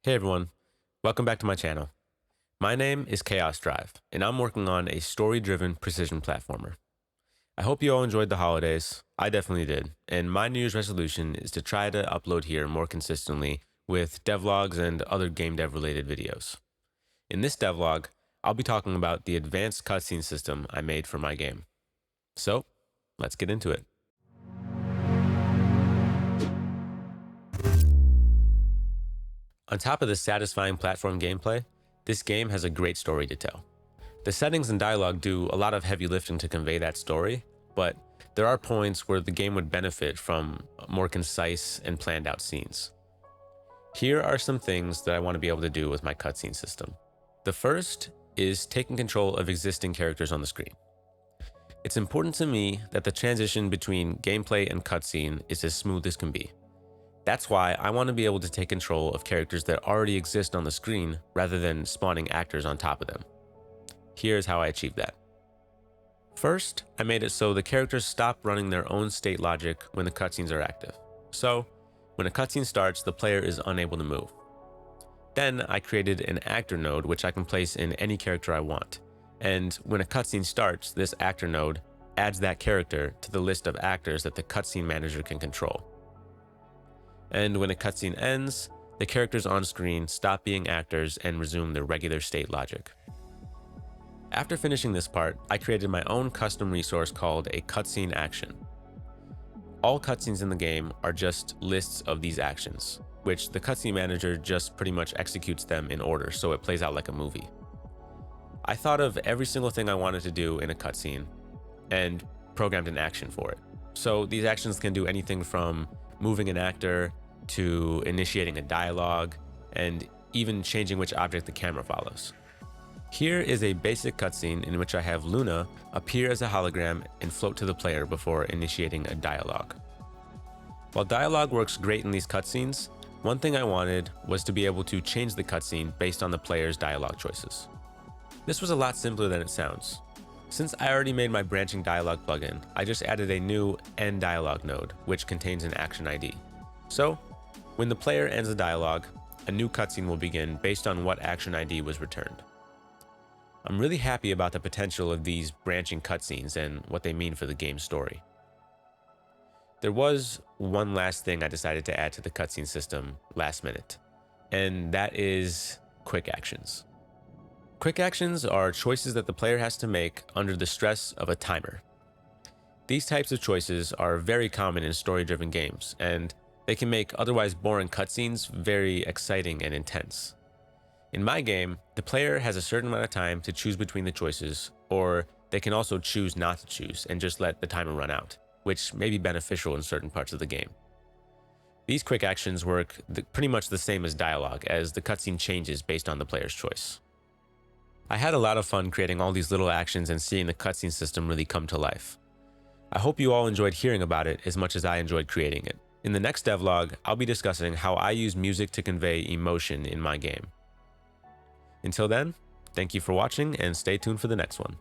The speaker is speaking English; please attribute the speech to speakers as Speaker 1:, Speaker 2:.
Speaker 1: Hey everyone, welcome back to my channel. My name is Chaos Drive, and I'm working on a story-driven precision platformer. I hope you all enjoyed the holidays. I definitely did, and my New Year's resolution is to try to upload here more consistently with devlogs and other game dev related videos. In this devlog, I'll be talking about the advanced cutscene system I made for my game. So, let's get into it. On top of the satisfying platform gameplay, this game has a great story to tell. The settings and dialogue do a lot of heavy lifting to convey that story, but there are points where the game would benefit from more concise and planned out scenes. Here are some things that I want to be able to do with my cutscene system. The first is taking control of existing characters on the screen. It's important to me that the transition between gameplay and cutscene is as smooth as can be. That's why I want to be able to take control of characters that already exist on the screen rather than spawning actors on top of them. Here's how I achieved that. First, I made it so the characters stop running their own state logic when the cutscenes are active. So, when a cutscene starts, the player is unable to move. Then I created an actor node which I can place in any character I want. And when a cutscene starts, this actor node adds that character to the list of actors that the cutscene manager can control. And when a cutscene ends, the characters on screen stop being actors and resume their regular state logic. After finishing this part, I created my own custom resource called a cutscene action. All cutscenes in the game are just lists of these actions, which the cutscene manager just pretty much executes them in order, so it plays out like a movie. I thought of every single thing I wanted to do in a cutscene and programmed an action for it. So these actions can do anything from moving an actor to initiating a dialogue and even changing which object the camera follows. Here is a basic cutscene in which I have Luna appear as a hologram and float to the player before initiating a dialogue. While dialogue works great in these cutscenes, one thing I wanted was to be able to change the cutscene based on the player's dialogue choices. This was a lot simpler than it sounds. Since I already made my branching dialogue plugin, I just added a new end dialogue node, which contains an action ID. So, when the player ends the dialogue, a new cutscene will begin based on what action ID was returned. I'm really happy about the potential of these branching cutscenes and what they mean for the game's story. There was one last thing I decided to add to the cutscene system last minute, and that is quick actions. Quick actions are choices that the player has to make under the stress of a timer. These types of choices are very common in story-driven games, and they can make otherwise boring cutscenes very exciting and intense. In my game, the player has a certain amount of time to choose between the choices, or they can also choose not to choose and just let the timer run out, which may be beneficial in certain parts of the game. These quick actions work pretty much the same as dialogue, as the cutscene changes based on the player's choice. I had a lot of fun creating all these little actions and seeing the cutscene system really come to life. I hope you all enjoyed hearing about it as much as I enjoyed creating it. In the next devlog, I'll be discussing how I use music to convey emotion in my game. Until then, thank you for watching and stay tuned for the next one.